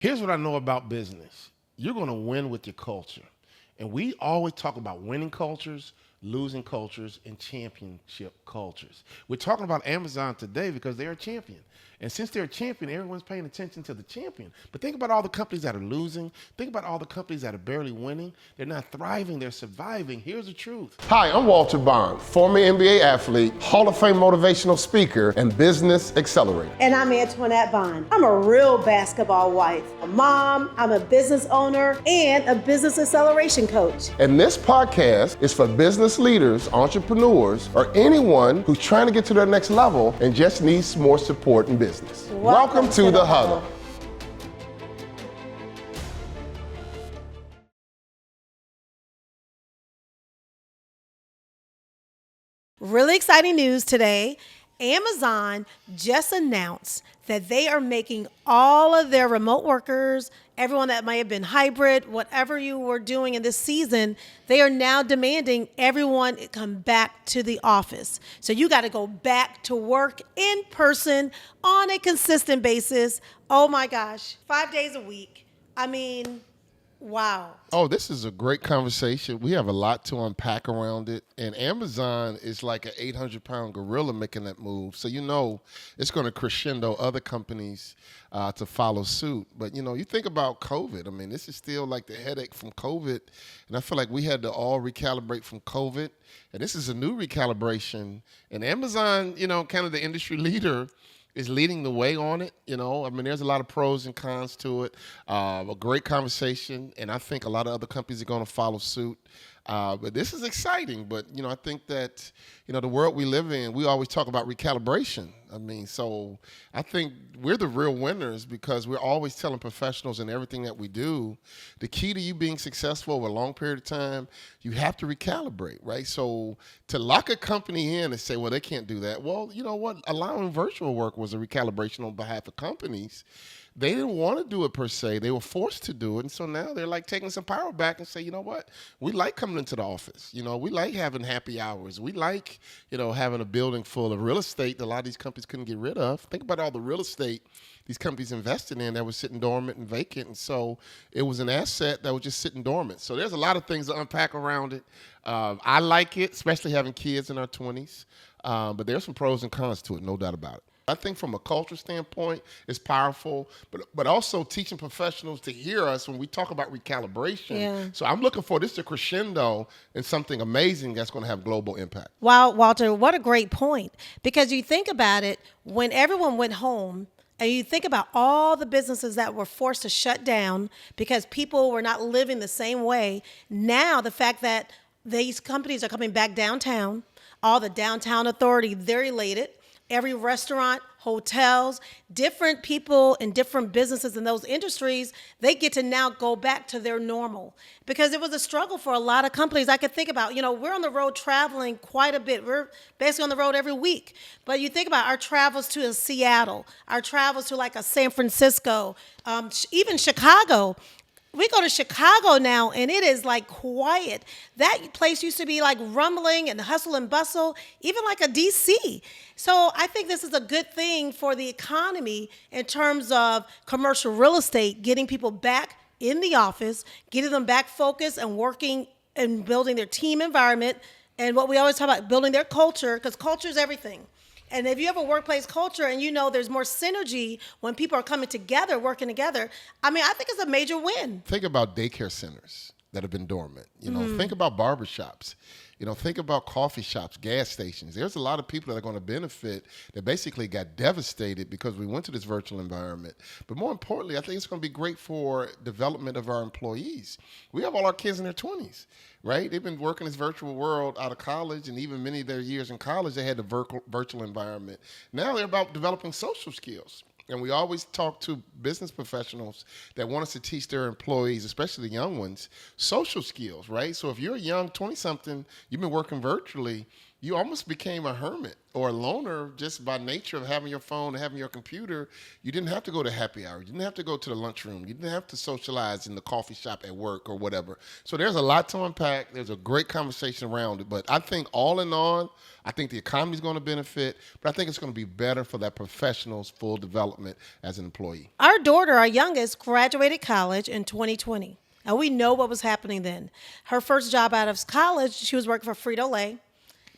Here's what I know about business. You're going to win with your culture. And we always talk about winning cultures, losing cultures, and championship cultures. We're talking about Amazon today because they're a champion. And since they're a champion, everyone's paying attention to the champion. But think about all the companies that are losing. Think about all the companies that are barely winning. They're not thriving, they're surviving. Here's the truth. Hi, I'm Walter Bond, former NBA athlete, Hall of Fame motivational speaker, and business accelerator. And I'm Antoinette Bond. I'm a real basketball wife, a mom, I'm a business owner, and a business acceleration coach. And this podcast is for business leaders, entrepreneurs, or anyone who's trying to get to their next level and just needs more support in business. Welcome to the Huddle. Really exciting news today. Amazon just announced that they are making all of their remote workers, everyone that might have been hybrid, whatever you were doing in this season, they are now demanding everyone come back to the office. So you got to go back to work in person on a consistent basis. Oh my gosh, 5 days a week. I mean, wow. Oh, this is a great conversation. We have a lot to unpack around it. And Amazon is like an 800-pound gorilla making that move. So you know it's going to crescendo other companies to follow suit. But, you know, you think about COVID. I mean, this is still like the headache from COVID. And I feel like we had to all recalibrate from COVID. And this is a new recalibration. And Amazon, you know, kind of the industry leader, is leading the way on it. You know, I mean, there's a lot of pros and cons to it. A great conversation, and I think a lot of other companies are going to follow suit. But this is exciting. But, you know, I think that, you know, the world we live in, we always talk about recalibration. I mean, so I think we're the real winners because we're always telling professionals in everything that we do, the key to you being successful over a long period of time, you have to recalibrate, right? So to lock a company in and say, well, they can't do that. Well, you know what? Allowing virtual work was a recalibration on behalf of companies. They didn't want to do it per se. They were forced to do it. And so now they're like taking some power back and say, you know what? We like coming into the office. You know, we like having happy hours. We like, you know, having a building full of real estate that a lot of these companies couldn't get rid of. Think about all the real estate these companies invested in that was sitting dormant and vacant. And so it was an asset that was just sitting dormant. So there's a lot of things to unpack around it. I like it, especially having kids in our 20s. But there's some pros and cons to it, no doubt about it. I think from a culture standpoint, it's powerful, but also teaching professionals to hear us when we talk about recalibration. Yeah. So I'm looking for this to crescendo in something amazing that's going to have global impact. Wow, Walter, what a great point. Because you think about it, when everyone went home, and you think about all the businesses that were forced to shut down because people were not living the same way, now the fact that these companies are coming back downtown, all the downtown authority, they're elated. Every restaurant, hotels, different people in different businesses in those industries, they get to now go back to their normal. Because it was a struggle for a lot of companies. I could think about, you know, we're on the road traveling quite a bit. We're basically on the road every week. But you think about our travels to Seattle, our travels to like a San Francisco, even Chicago. We go to Chicago now, and it is like quiet. That place used to be like rumbling and hustle and bustle, even like a DC. So I think this is a good thing for the economy in terms of commercial real estate, getting people back in the office, getting them back focused and working and building their team environment. And what we always talk about, building their culture, because culture is everything. And if you have a workplace culture and you know there's more synergy when people are coming together, working together, I mean, I think it's a major win. Think about daycare centers that have been dormant. You know, think about barbershops. You know, think about coffee shops, gas stations. There's a lot of people that are going to benefit that basically got devastated because we went to this virtual environment. But more importantly, I think it's going to be great for development of our employees. We have all our kids in their 20s, right? They've been working this virtual world out of college, and even many of their years in college, they had the virtual environment. Now they're about developing social skills. And we always talk to business professionals that want us to teach their employees, especially the young ones, social skills, right? So if you're a young 20-something, you've been working virtually, you almost became a hermit or a loner just by nature of having your phone and having your computer. You didn't have to go to happy hour. You didn't have to go to the lunchroom. You didn't have to socialize in the coffee shop at work or whatever. So there's a lot to unpack. There's a great conversation around it. But I think all in all, I think the economy is going to benefit, but I think it's going to be better for that professional's full development as an employee. Our daughter, our youngest, graduated college in 2020. And we know what was happening then. Her first job out of college, she was working for Frito-Lay.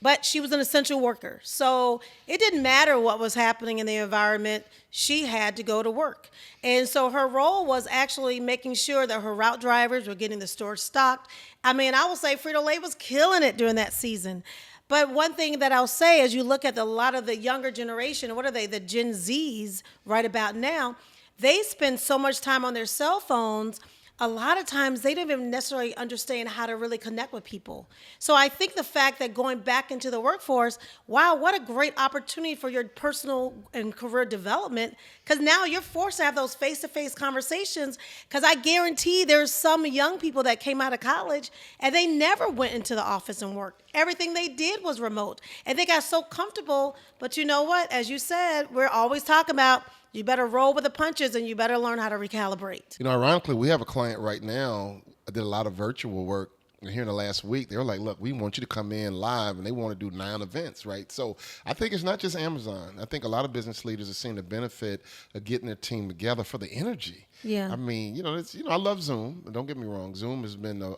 But she was an essential worker. So it didn't matter what was happening in the environment. She had to go to work. And so her role was actually making sure that her route drivers were getting the store stocked. I mean, I will say Frito-Lay was killing it during that season. But one thing that I'll say, as you look at a lot of the younger generation, what are they, the Gen Zs right about now, they spend so much time on their cell phones. A lot of times they don't even necessarily understand how to really connect with people. So I think the fact that going back into the workforce, wow, what a great opportunity for your personal and career development, because now you're forced to have those face-to-face conversations, because I guarantee there's some young people that came out of college and they never went into the office and worked. Everything they did was remote, and they got so comfortable. But you know what? As you said, we're always talking about you better roll with the punches and you better learn how to recalibrate. You know, ironically, we have a client right now. I did a lot of virtual work here in the last week. They were like, look, we want you to come in live, and they want to do 9 events, right? So I think it's not just Amazon. I think a lot of business leaders are seeing the benefit of getting their team together for the energy. Yeah. I mean, I love Zoom. Don't get me wrong. Zoom has been a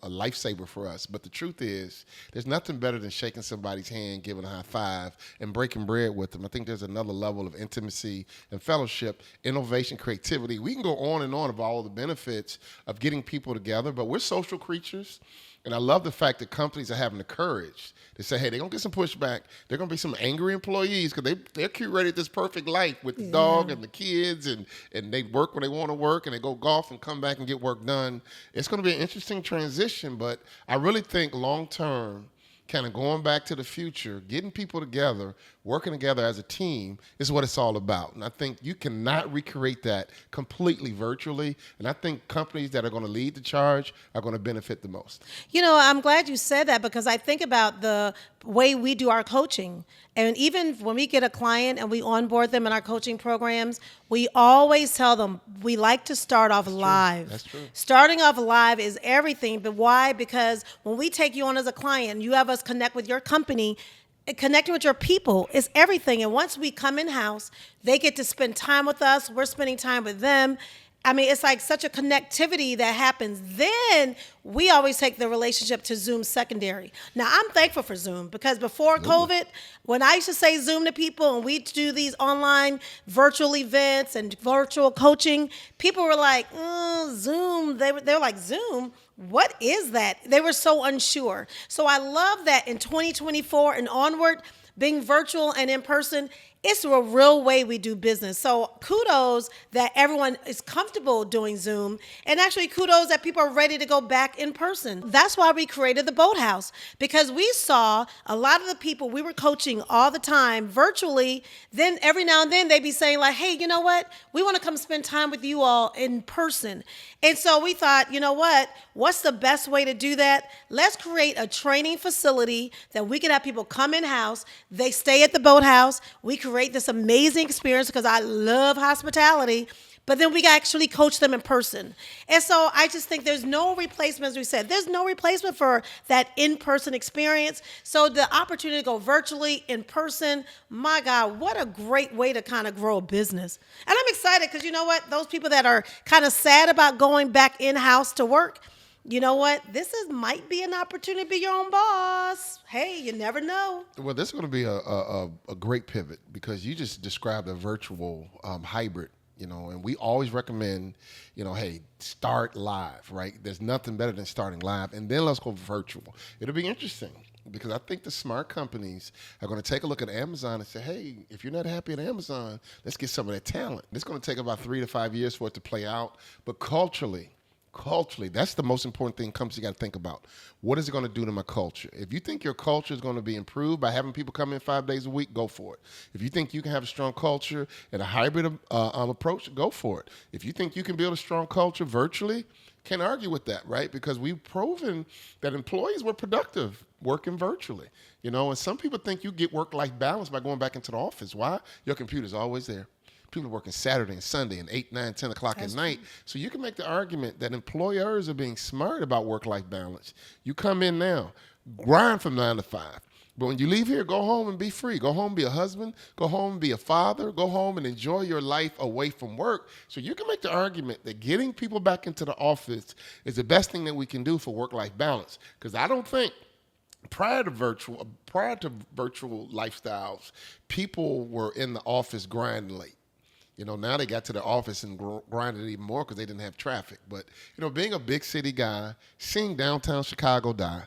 lifesaver for us. But the truth is, there's nothing better than shaking somebody's hand, giving a high five, and breaking bread with them. I think there's another level of intimacy and fellowship, innovation, creativity. We can go on and on about all the benefits of getting people together, but we're social creatures. And I love the fact that companies are having the courage to say, hey, they're going to get some pushback. They're going to be some angry employees because they're curated this perfect life with the dog and the kids, and they work when they want to work, and they go golf and come back and get work done. It's going to be an interesting transition, but I really think long-term, kind of going back to the future, getting people together, working together as a team is what it's all about. And I think you cannot recreate that completely virtually. And I think companies that are going to lead the charge are going to benefit the most. You know, I'm glad you said that, because I think about the way we do our coaching. And even when we get a client and we onboard them in our coaching programs, we always tell them we like to start off live. That's true. Starting off live is everything. But why? Because when we take you on as a client, you have us connect with your company, connecting with your people is everything. And once we come in-house, they get to spend time with us. We're spending time with them. I mean, it's like such a connectivity that happens. Then we always take the relationship to Zoom secondary. Now, I'm thankful for Zoom, because before COVID, when I used to say Zoom to people and we'd do these online virtual events and virtual coaching, people were like, Zoom. They were like, Zoom? What is that? They were so unsure. So I love that in 2024 and onward, being virtual and in person, it's a real way we do business. So kudos that everyone is comfortable doing Zoom, and actually kudos that people are ready to go back in person. That's why we created the Boathouse, because we saw a lot of the people we were coaching all the time virtually, then every now and then they'd be saying like, hey, you know what? We want to come spend time with you all in person. And so we thought, you know what? What's the best way to do that? Let's create a training facility that we can have people come in-house. They stay at the Boathouse. We create this amazing experience, because I love hospitality, but then we actually coach them in person. And so I just think there's no replacement, as we said, there's no replacement for that in-person experience. So the opportunity to go virtually, in person, my God, what a great way to kind of grow a business. And I'm excited because you know what? Those people that are kind of sad about going back in-house to work, you know what? Might be an opportunity to be your own boss. Hey, you never know. Well, this is going to be a great pivot, because you just described a virtual hybrid, and we always recommend, hey, start live, right? There's nothing better than starting live, and then let's go virtual. It'll be interesting, because I think the smart companies are going to take a look at Amazon and say, hey, if you're not happy at Amazon, let's get some of that talent. It's going to take about 3 to 5 years for it to play out, but culturally, culturally, that's the most important thing companies got to think about. What is it going to do to my culture? If you think your culture is going to be improved by having people come in 5 days a week, go for it. If you think you can have a strong culture and a hybrid approach, go for it. If you think you can build a strong culture virtually, can't argue with that, right? Because we've proven that employees were productive working virtually. And some people think you get work-life balance by going back into the office. Why? Your computer's always there. People are working Saturday and Sunday and 8, 9, 10 o'clock at night. So you can make the argument that employers are being smart about work-life balance. You come in now, grind from 9 to 5. But when you leave here, go home and be free. Go home and be a husband. Go home and be a father. Go home and enjoy your life away from work. So you can make the argument that getting people back into the office is the best thing that we can do for work-life balance. Because I don't think prior to virtual lifestyles, people were in the office grinding late. Now they got to the office and grinded even more because they didn't have traffic. But, being a big city guy, seeing downtown Chicago die,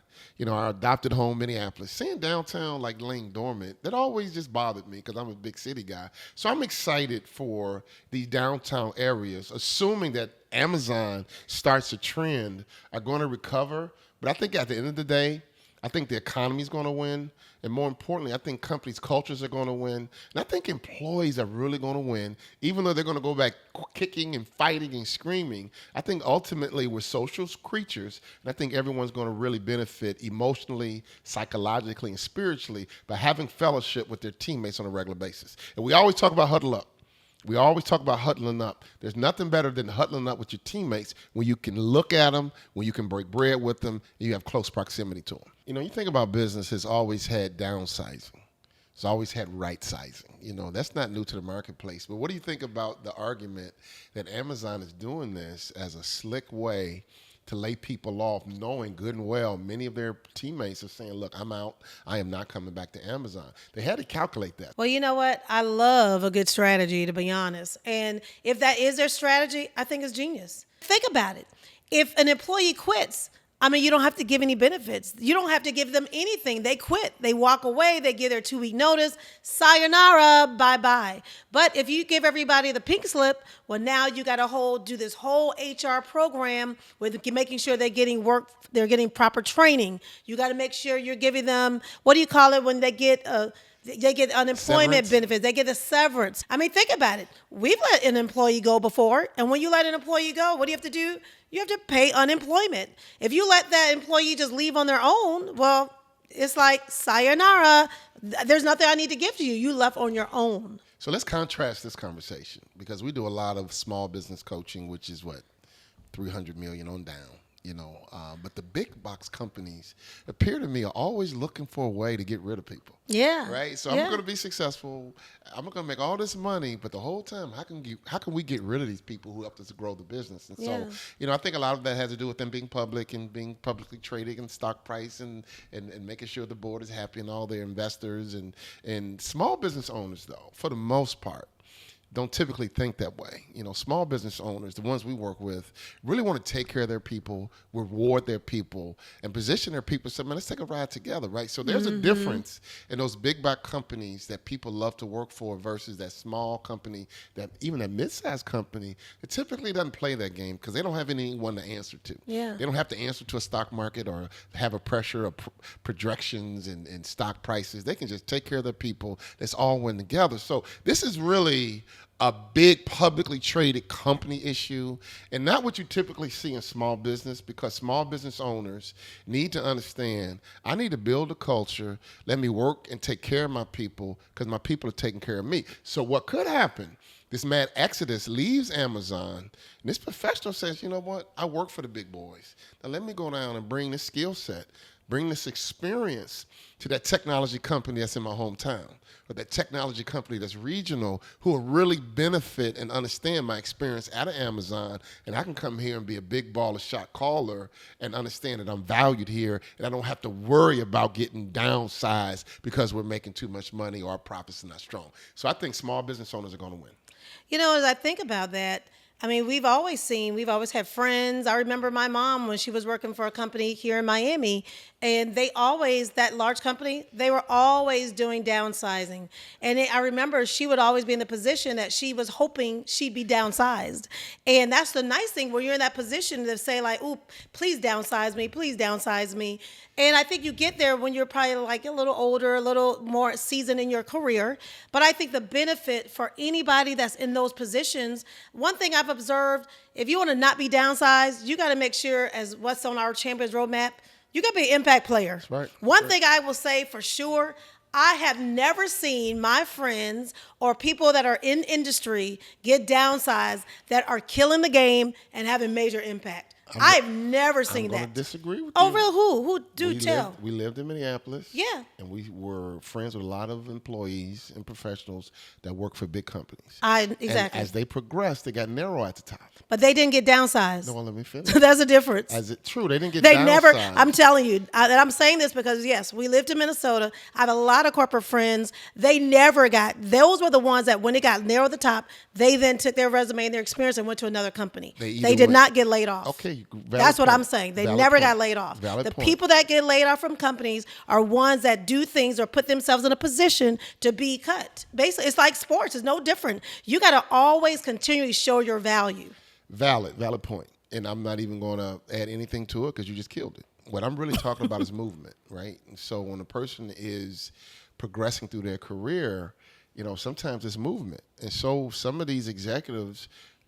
our adopted home, Minneapolis, seeing downtown like laying dormant, that always just bothered me because I'm a big city guy. So I'm excited for these downtown areas, assuming that Amazon starts a trend, are going to recover. But I think at the end of the day, I think the economy is going to win. And more importantly, I think companies' cultures are going to win. And I think employees are really going to win, even though they're going to go back kicking and fighting and screaming. I think ultimately we're social creatures, and I think everyone's going to really benefit emotionally, psychologically, and spiritually by having fellowship with their teammates on a regular basis. And we always talk about huddle up. We always talk about huddling up. There's nothing better than huddling up with your teammates when you can look at them, when you can break bread with them, and you have close proximity to them. You think about business has always had downsizing. It's always had right sizing. That's not new to the marketplace. But what do you think about the argument that Amazon is doing this as a slick way to lay people off, knowing good and well many of their teammates are saying, look, I'm out. I am not coming back to Amazon. They had to calculate that. Well, you know what? I love a good strategy, to be honest. And if that is their strategy, I think it's genius. Think about it. If an employee quits, you don't have to give any benefits. You don't have to give them anything. They quit. They walk away. They give their 2-week notice. Sayonara, bye-bye. But if you give everybody the pink slip, well, now you got to do this whole HR program with making sure they're getting work, they're getting proper training. You got to make sure you're giving them, what do you call it when they get unemployment benefits. They get a severance. Think about it. We've let an employee go before. And when you let an employee go, what do you have to do? You have to pay unemployment. If you let that employee just leave on their own, well, it's like sayonara. There's nothing I need to give to you. You left on your own. So let's contrast this conversation because we do a lot of small business coaching, which is what, 300 million on down. But the big box companies appear to me are always looking for a way to get rid of people. Yeah. Right. So I'm going to be successful. I'm going to make all this money, but the whole time, how can we get rid of these people who helped us grow the business? And so, I think a lot of that has to do with them being public and being publicly traded and stock price and making sure the board is happy and all their investors and small business owners, though, for the most part, don't typically think that way. Small business owners, the ones we work with, really want to take care of their people, reward their people, and position their people. So, man, let's take a ride together, right? So there's a difference in those big box companies that people love to work for versus that small company, that even a mid-sized company that typically doesn't play that game because they don't have anyone to answer to. Yeah. They don't have to answer to a stock market or have a pressure of projections and stock prices. They can just take care of their people. Let's all win together. So this is really a big publicly traded company issue and not what you typically see in small business, because small business owners need to understand, I need to build a culture, let me work and take care of my people because my people are taking care of me. So what could happen, this mad exodus leaves Amazon and this professional says, you know what, I work for the big boys. Now let me go down and bring this skill set, bring this experience to that technology company that's in my hometown, or that technology company that's regional, who will really benefit and understand my experience at Amazon, and I can come here and be a big baller shot caller and understand that I'm valued here, and I don't have to worry about getting downsized because we're making too much money or our profits are not strong. So I think small business owners are going to win. As I think about that, I mean, we've always had friends. I remember my mom when she was working for a company here in Miami, and that large company, they were always doing downsizing. And I remember she would always be in the position that she was hoping she'd be downsized. And that's the nice thing when you're in that position to say like, "Ooh, please downsize me, please downsize me." And I think you get there when you're probably like a little older, a little more seasoned in your career. But I think the benefit for anybody that's in those positions, one thing I've observed, if you want to not be downsized, you got to make sure, as what's on our Champions Roadmap, you got to be an impact player. That's right. One thing I will say for sure, I have never seen my friends or people that are in industry get downsized that are killing the game and having major impact. I've never seen I'm going that. to disagree with you. Oh, real? Who? Do we tell. we lived in Minneapolis. Yeah. And we were friends with a lot of employees and professionals that work for big companies. Exactly. And as they progressed, they got narrow at the top. But they didn't get downsized. No, let me finish. That's a difference. True, they didn't get They downsized. never, I'm telling you, and I'm saying this because, yes, we lived in Minnesota. I have a lot of corporate friends. They never those were the ones that when it got narrow at the top, they then took their resume and their experience and went to another company. They did not get laid off. Okay, that's what I'm saying. They never got laid off. Valid the point. people that get laid off from companies are ones that do things or put themselves in a position to be cut. Basically, it's like sports. It's no different. You got to always continually show your value. Valid point. And I'm not even going to add anything to it because you just killed it. What I'm really talking about is movement, right? And so when a person is progressing through their career, sometimes it's movement. And so some of these executives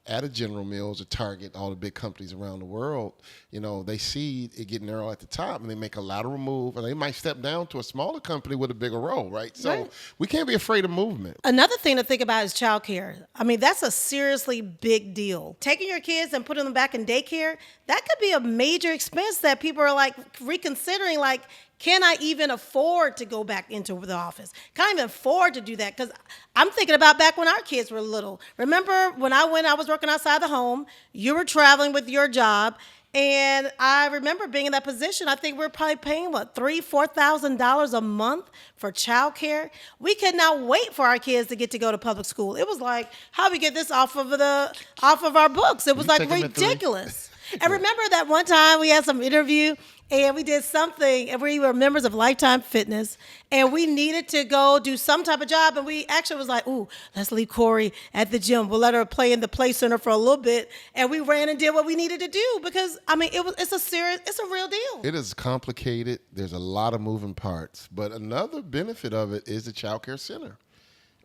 at a General Mills, a Target, all the big companies around the world, they see it get narrow at the top and they make a lateral move and they might step down to a smaller company with a bigger role, right? So we can't be afraid of movement. Another thing to think about is childcare. I mean, that's a seriously big deal. Taking your kids and putting them back in daycare, that could be a major expense that people are like reconsidering, like, can I even afford to go back into the office? Can I even afford to do that? Because I'm thinking about back when our kids were little. Remember when I was working outside the home, you were traveling with your job, and I remember being in that position. I think we were probably paying, $3,000-$4,000 a month for childcare. We could not wait for our kids to get to go to public school. It was like, how do we get this off of our books? It was like ridiculous. And remember that one time we had some interview and we did something, and we were members of Lifetime Fitness, and we needed to go do some type of job, and we actually was like, ooh, let's leave Corey at the gym. We'll let her play in the play center for a little bit, and we ran and did what we needed to do because, I mean, it's a real deal. It is complicated. There's a lot of moving parts, but another benefit of it is the child care center.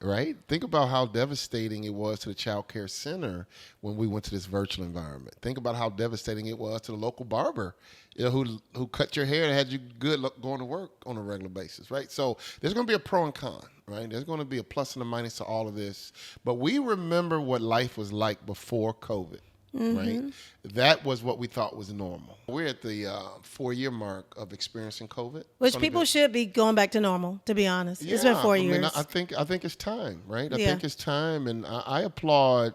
Right? Think about how devastating it was to the child care center when we went to this virtual environment. Think about how devastating it was to the local barber, who cut your hair and had you good going to work on a regular basis, right? So there's going to be a pro and con, right? There's going to be a plus and a minus to all of this. But we remember what life was like before COVID. Right? That was what we thought was normal. We're at the 4-year mark of experiencing COVID. Which people should be going back to normal, to be honest. It's been 4 years. I think it's time, right? I think it's time, and I applaud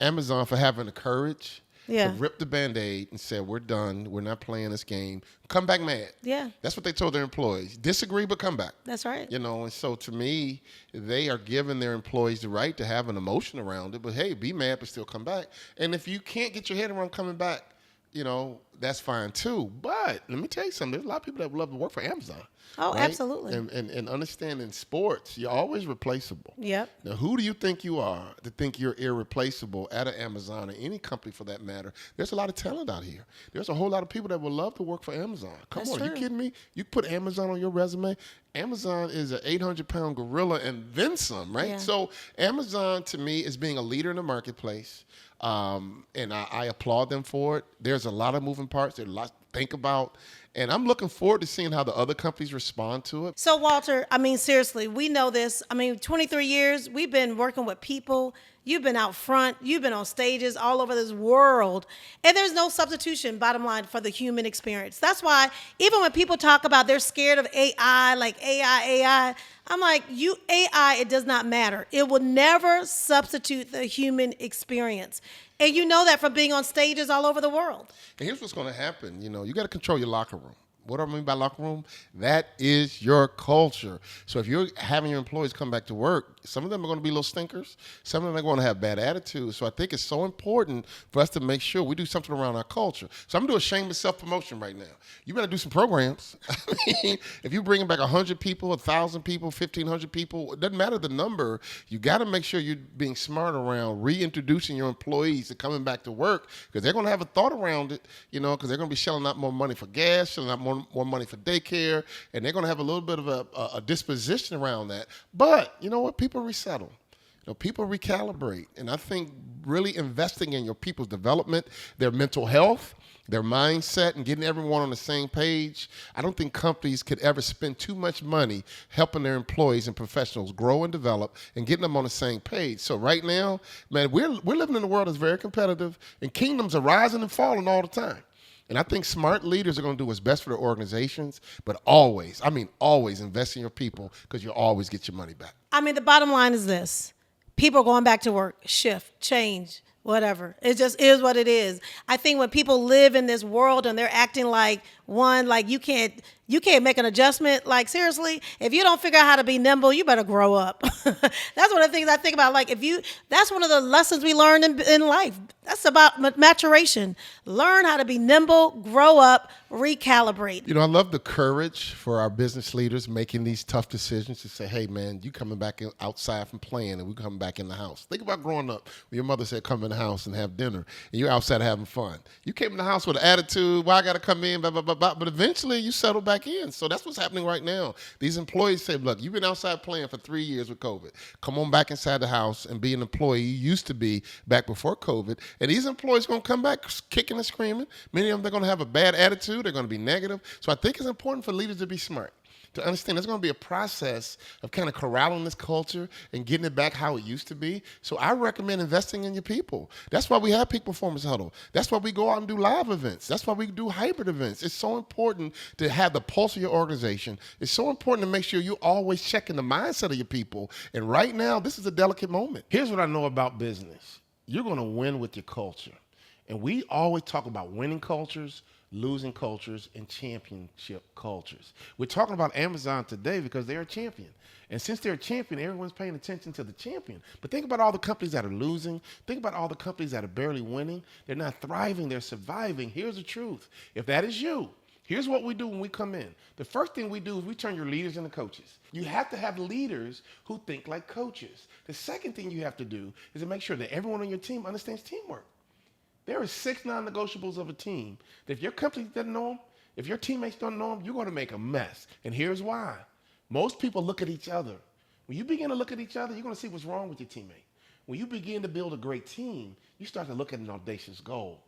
Amazon for having the courage to rip the Band-Aid and say, we're done. We're not playing this game. Come back mad. Yeah. That's what they told their employees. Disagree, but come back. That's right. And so to me, they are giving their employees the right to have an emotion around it. But, hey, be mad, but still come back. And if you can't get your head around coming back, that's fine too. But let me tell you something. There's a lot of people that would love to work for Amazon. Oh, right? absolutely. And understanding sports, you're always replaceable. Yep. Now, who do you think you are to think you're irreplaceable at an Amazon or any company for that matter? There's a lot of talent out here. There's a whole lot of people that would love to work for Amazon. Come on, true. You kidding me? You put Amazon on your resume. Amazon is an 800-pound gorilla and then some, right? Yeah. So Amazon, to me, is being a leader in the marketplace. And I applaud them for it. There's a lot of moving parts. There's a lot to think about. And I'm looking forward to seeing how the other companies respond to it. So, Walter, I mean, seriously, we know this. I mean, 23 years, we've been working with people. You've been out front. You've been on stages all over this world. And there's no substitution, bottom line, for the human experience. That's why even when people talk about they're scared of AI, like AI, I'm like, AI, it does not matter. It will never substitute the human experience. And you know that from being on stages all over the world. And here's what's going to happen. You got to control your locker room. What do I mean by locker room? That is your culture. So if you're having your employees come back to work, Some of them are going to be little stinkers. Some of them are going to have bad attitudes. So I think it's so important for us to make sure we do something around our culture. So I'm going to do a shameless self-promotion right now. You better do some programs. I mean, if you're bringing back 100 people, 1,000 people, 1,500 people, it doesn't matter the number. You got to make sure you're being smart around reintroducing your employees to coming back to work, because they're going to have a thought around it, because they're going to be shelling out more money for gas, shelling out more money for daycare, and they're going to have a little bit of a disposition around that. But you know what? People resettle. People recalibrate. And I think really investing in your people's development, their mental health, their mindset, and getting everyone on the same page. I don't think companies could ever spend too much money helping their employees and professionals grow and develop and getting them on the same page. So right now, man, we're living in a world that's very competitive, and kingdoms are rising and falling all the time. And I think smart leaders are going to do what's best for their organizations, but always, always invest in your people, because you'll always get your money back. The bottom line is this. People are going back to work, shift, change, whatever. It just is what it is. I think when people live in this world and they're acting like you can't make an adjustment. Like, seriously, if you don't figure out how to be nimble, you better grow up. That's one of the things I think about. Like, that's one of the lessons we learn in life. That's about maturation. Learn how to be nimble, grow up, recalibrate. I love the courage for our business leaders making these tough decisions to say, hey, man, you coming back outside from playing and we coming back in the house. Think about growing up when your mother said, come in the house and have dinner, and you're outside having fun. You came in the house with an attitude, well, I got to come in, blah, blah, blah, blah, but eventually you settle back in. So that's what's happening right now. These employees say, look, you've been outside playing for 3 years with COVID. Come on back inside the house and be an employee you used to be back before COVID. And these employees are going to come back kicking and screaming. Many of them, they're going to have a bad attitude. They're going to be negative. So I think it's important for leaders to be smart, to understand there's going to be a process of kind of corralling this culture and getting it back how it used to be. So I recommend investing in your people. That's why we have Peak Performance Huddle. That's why we go out and do live events. That's why we do hybrid events. It's so important to have the pulse of your organization. It's so important to make sure you're always checking the mindset of your people. And right now, this is a delicate moment. Here's what I know about business. You're going to win with your culture. And we always talk about winning cultures, losing cultures, and championship cultures. We're talking about Amazon today because they're a champion. And since they're a champion, everyone's paying attention to the champion. But think about all the companies that are losing. Think about all the companies that are barely winning. They're not thriving. They're surviving. Here's the truth. If that is you, here's what we do when we come in. The first thing we do is we turn your leaders into coaches. You have to have leaders who think like coaches. The second thing you have to do is to make sure that everyone on your team understands teamwork. There are 6 non-negotiables of a team that if your company doesn't know them, if your teammates don't know them, you're going to make a mess. And here's why. Most people look at each other. When you begin to look at each other, you're going to see what's wrong with your teammate. When you begin to build a great team, you start to look at an audacious goal.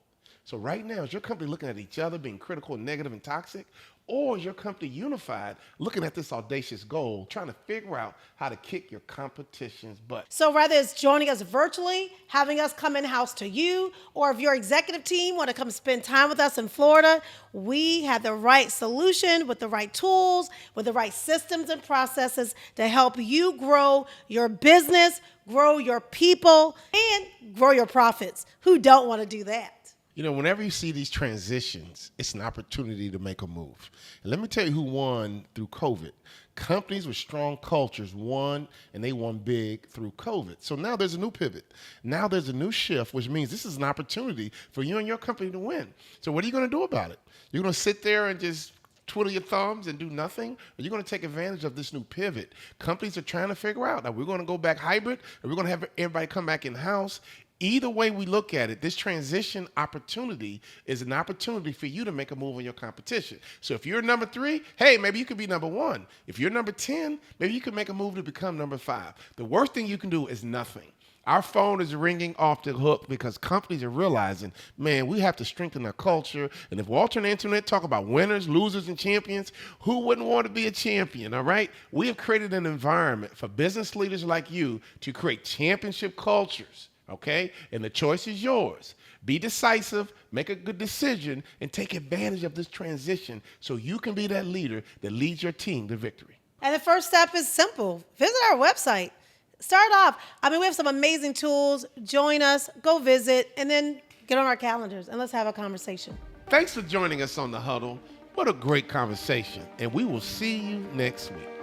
So right now, is your company looking at each other, being critical, negative, and toxic? Or is your company unified, looking at this audacious goal, trying to figure out how to kick your competition's butt? So whether it's joining us virtually, having us come in-house to you, or if your executive team want to come spend time with us in Florida, we have the right solution with the right tools, with the right systems and processes to help you grow your business, grow your people, and grow your profits. Who don't want to do that? Whenever you see these transitions, it's an opportunity to make a move. And let me tell you who won through COVID. Companies with strong cultures won, and they won big through COVID. So now there's a new pivot. Now there's a new shift, which means this is an opportunity for you and your company to win. So what are you going to do about it? You're going to sit there and just twiddle your thumbs and do nothing? Or you're going to take advantage of this new pivot? Companies are trying to figure out, are we going to go back hybrid? Are we going to have everybody come back in-house? Either way we look at it, this transition opportunity is an opportunity for you to make a move on your competition. So if you're number 3, hey, maybe you could be number 1. If you're number 10, maybe you could make a move to become number 5. The worst thing you can do is nothing. Our phone is ringing off the hook because companies are realizing, man, we have to strengthen our culture. And if Walter and Antoinette talk about winners, losers, and champions, who wouldn't want to be a champion, all right? We have created an environment for business leaders like you to create championship cultures. Okay? And the choice is yours. Be decisive, make a good decision, and take advantage of this transition so you can be that leader that leads your team to victory. And the first step is simple. Visit our website. Start off. We have some amazing tools. Join us, go visit, and then get on our calendars and let's have a conversation. Thanks for joining us on The Huddle. What a great conversation. And we will see you next week.